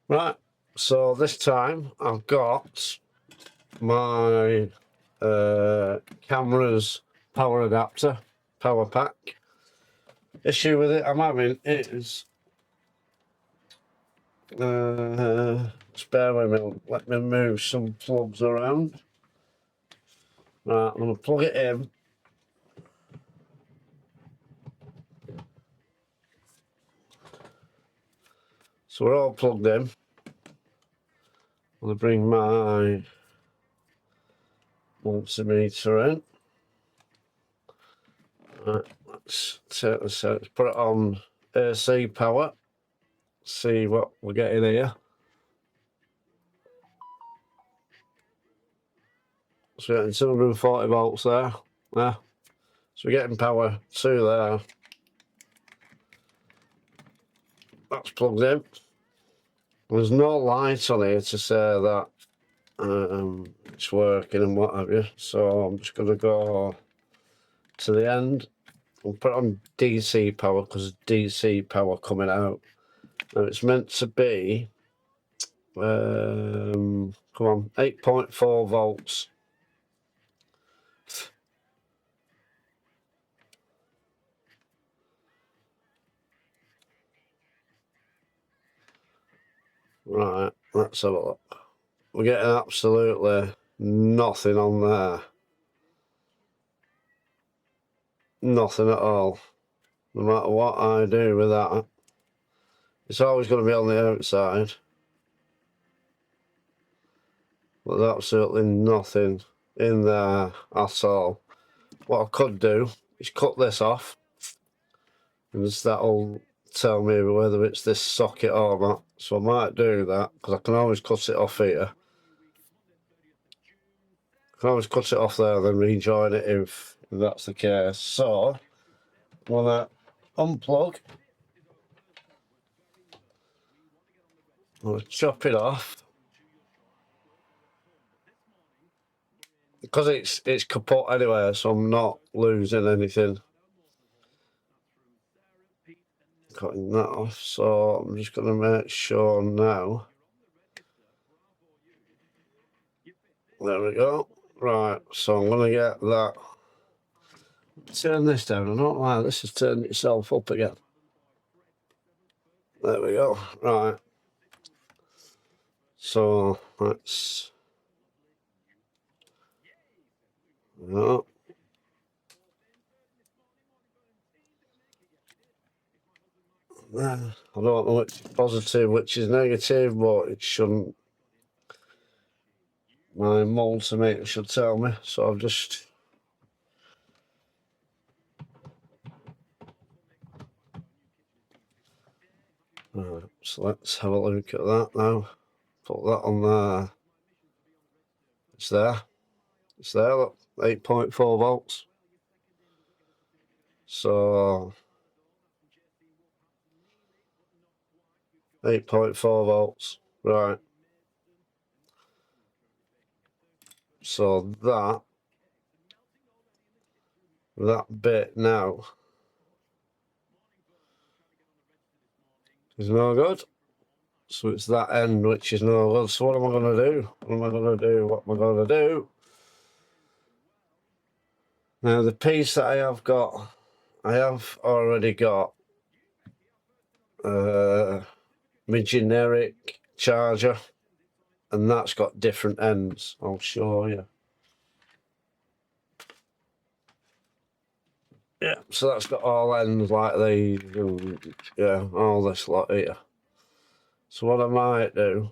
Right, so this time I've got my camera's power adapter, power pack. Issue with it I'm having is, just bear with me, let me move some plugs around. Right, I'm going to plug it in. So we're all plugged in. I'm going to bring my multimeter in. Right, let's take this out. Let's put it on AC power. See what we're getting here. So we're getting 240 volts there. Yeah. So we're getting power to there. That's plugged in. There's no light on here to say that it's working and what have you. So I'm just going to go to the end and put it on DC power because DC power coming out. Now it's meant to be, come on, 8.4 volts. Right, let's have a look. We're getting absolutely nothing on there. Nothing at all. No matter what I do with that, it's always going to be on the outside. But there's absolutely nothing in there at all. What I could do is cut this off, and that'll tell me whether it's this socket or not. So I might do that, because I can always cut it off here. I can always cut it off there and then rejoin it if that's the case. So I'm going to unplug. I'm going to chop it off. Because it's kaput anyway, so I'm not losing anything. Cutting that off, so I'm just going to make sure now. There we go. Right, so I'm going to get that. Turn this down. I don't know why this has turned itself up again. There we go. Right. So let's. No. I don't know which is positive, which is negative, but it shouldn't. My multimeter should tell me. So I've just. Right, so let's have a look at that now. Put that on there. It's there. It's there, look. 8.4 volts. So 8.4 volts. Right. So that bit now is no good. So it's that end which is no good. So what am I going to do? What am I going to do? What am I going to do? Now the piece that I have got, I have already got my generic charger, and that's got different ends. I'll show you. Yeah, so that's got all ends like these, and yeah, all this lot here. So what I might do,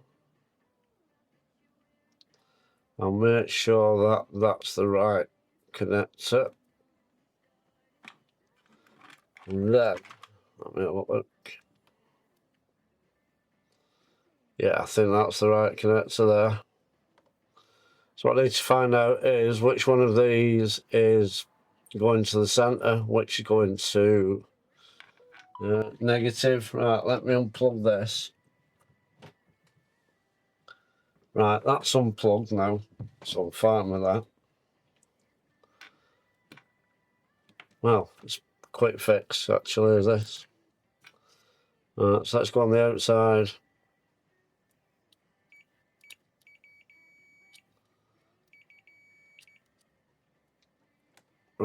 I'll make sure that that's the right connector. And then, let me have a look. Yeah, I think that's the right connector there. So what I need to find out is which one of these is going to the centre, which is going to negative. Right, let me unplug this. Right, that's unplugged now, so I'm fine with that. Well, it's a quick fix actually, is this. Right, so let's go on the outside.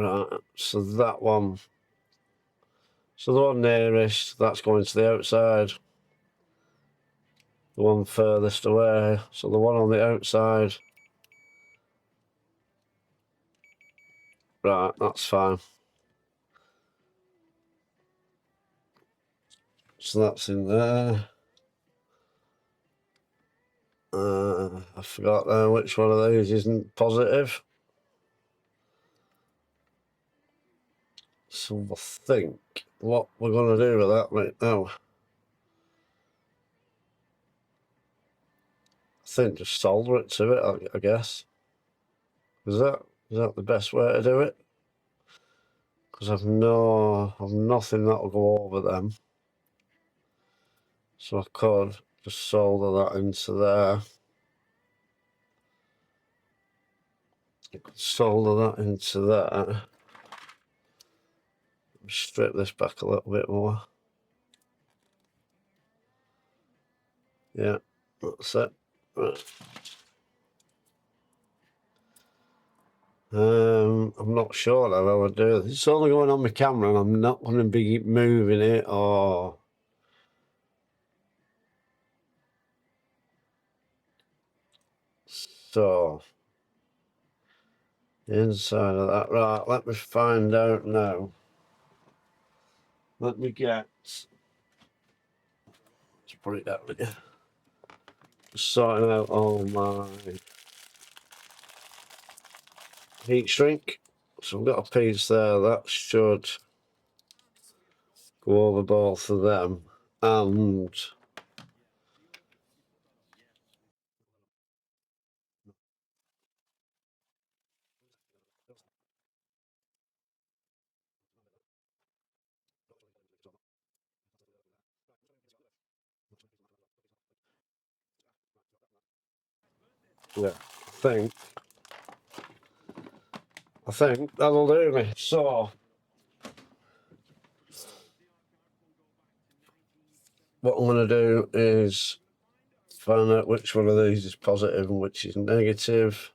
Right, so that one. So the one nearest, that's going to the outside. The one furthest away. So the one on the outside. Right, that's fine. So that's in there. I forgot which one of these isn't positive. So I think what we're going to do with that right now, I think just solder it to it, I guess. Is that the best way to do it? Because I've nothing that'll go over them. So I could just solder that into there. I could solder that into there. Strip this back a little bit more. Yeah, that's it. Right. I'm not sure how I would do this. It's only going on my camera and I'm not going to be moving it or... So, the inside of that, right, let me find out now. Let me get... Let's put it down here. Sorting out all my heat shrink. So I've got a piece there that should go over both of them, and yeah, I think that'll do me. So what I'm going to do is find out which one of these is positive and which is negative.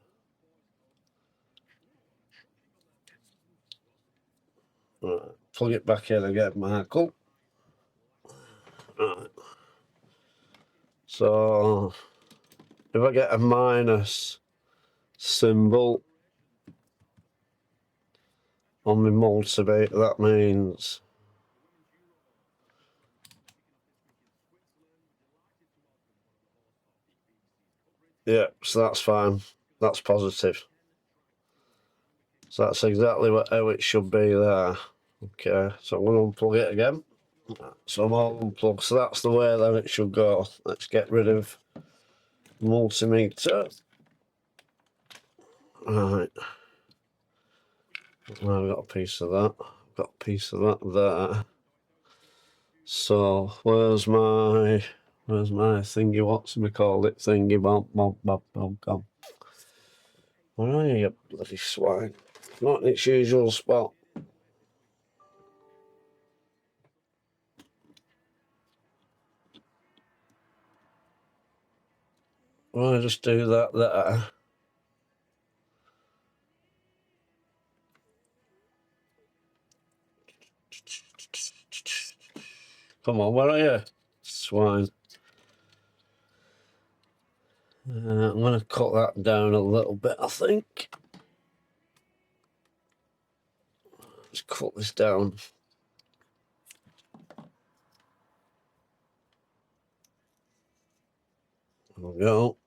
Right, plug it back in again, Michael. Right. So if I get a minus symbol on my multimeter, that means yeah, so that's fine. That's positive. So that's exactly how it should be there. Okay, so I'm going to unplug it again. So I'm all unplugged. So that's the way that it should go. Let's get rid of multimeter. Right. Now I've got a piece of that. I've got a piece of that there. So where's my thingy? What's we called it? Thingy bomb. Where are you bloody swine? Not in its usual spot. Why just do that there? Come on, where are you? Swine. I'm going to cut that down a little bit, I think. Let's cut this down. There we go.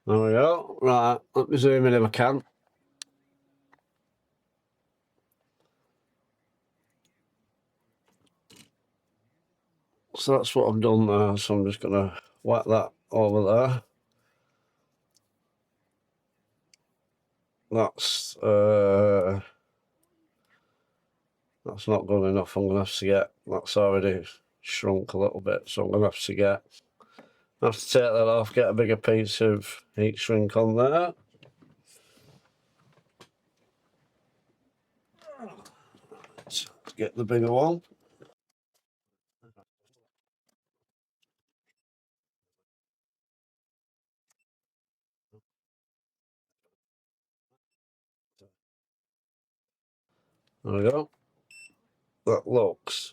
There we go. Right, let me zoom in if I can. So that's what I've done there. So I'm just going to whack that over there. That's not good enough. I'm going to have to get, that's already shrunk a little bit, so I'm going to have to take that off, get a bigger piece of heat shrink on there. Let's get the bigger one. There we go. That looks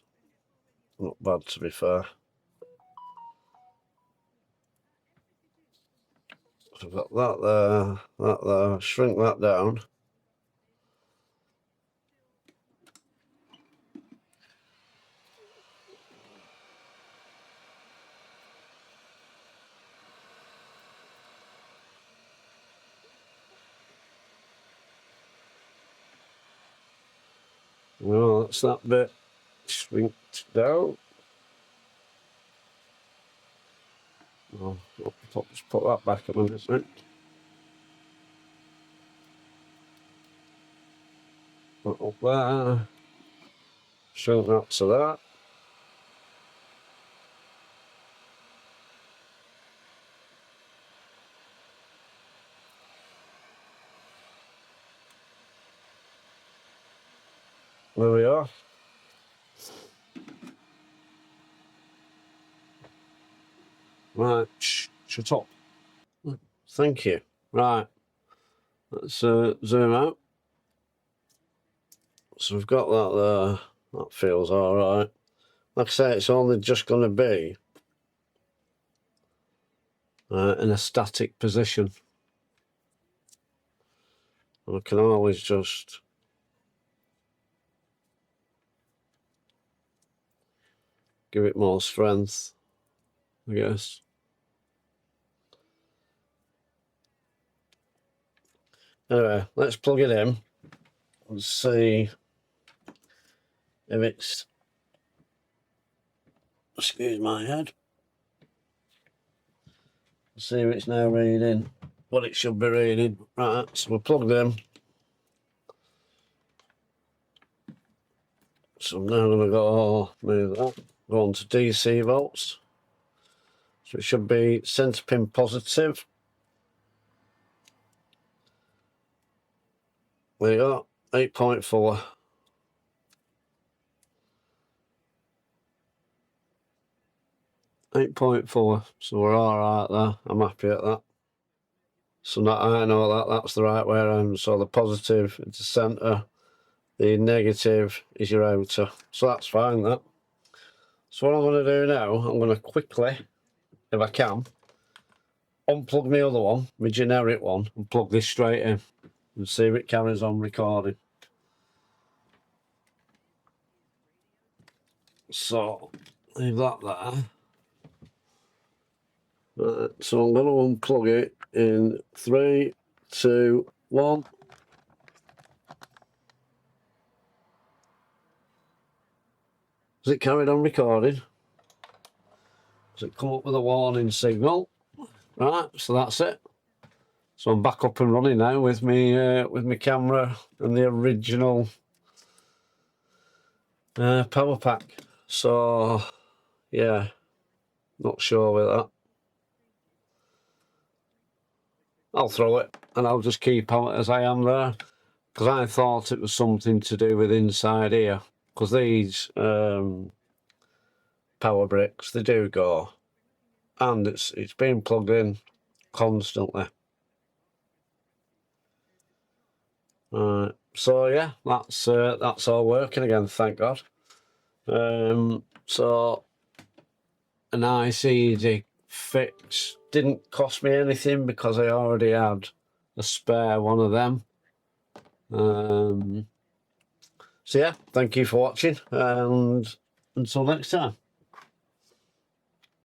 not bad, to be fair. So I've got that there, shrink that down. Well, that's that bit shrinked down. I'll just put that back a minute. Put up there. Shrink that to that. There we are. Right, shut up. Thank you. Right, let's zoom out. So we've got that there. That feels all right. Like I say, it's only just going to be in a static position. And I can always just give it more strength, I guess. Anyway, let's plug it in and see if it's, excuse my head, see if it's now reading what it should be reading. Right, so we're plugged in. So I'm now going to move that, go on to DC volts. So it should be centre pin positive. There you go, 8.4. 8.4, so we're all right there. I'm happy at that. So now I know that that's the right way around. So the positive is the centre, the negative is your outer. So that's fine, that. So what I'm going to do now, I'm going to quickly, if I can, unplug my other one, my generic one, and plug this straight in and see if it carries on recording. So leave that there. Right, so I'm going to unplug it in 3, 2, 1. Has it carried on recording? Does it come up with a warning signal? Right, so that's it. So I'm back up and running now with my camera and the original power pack. So yeah, not sure with that. I'll throw it and I'll just keep on as I am there, because I thought it was something to do with inside here, because these power bricks, they do go, and it's being plugged in constantly. So yeah, that's all working again, thank God. So a nice easy fix, didn't cost me anything because I already had a spare one of them. So yeah, thank you for watching, and until next time.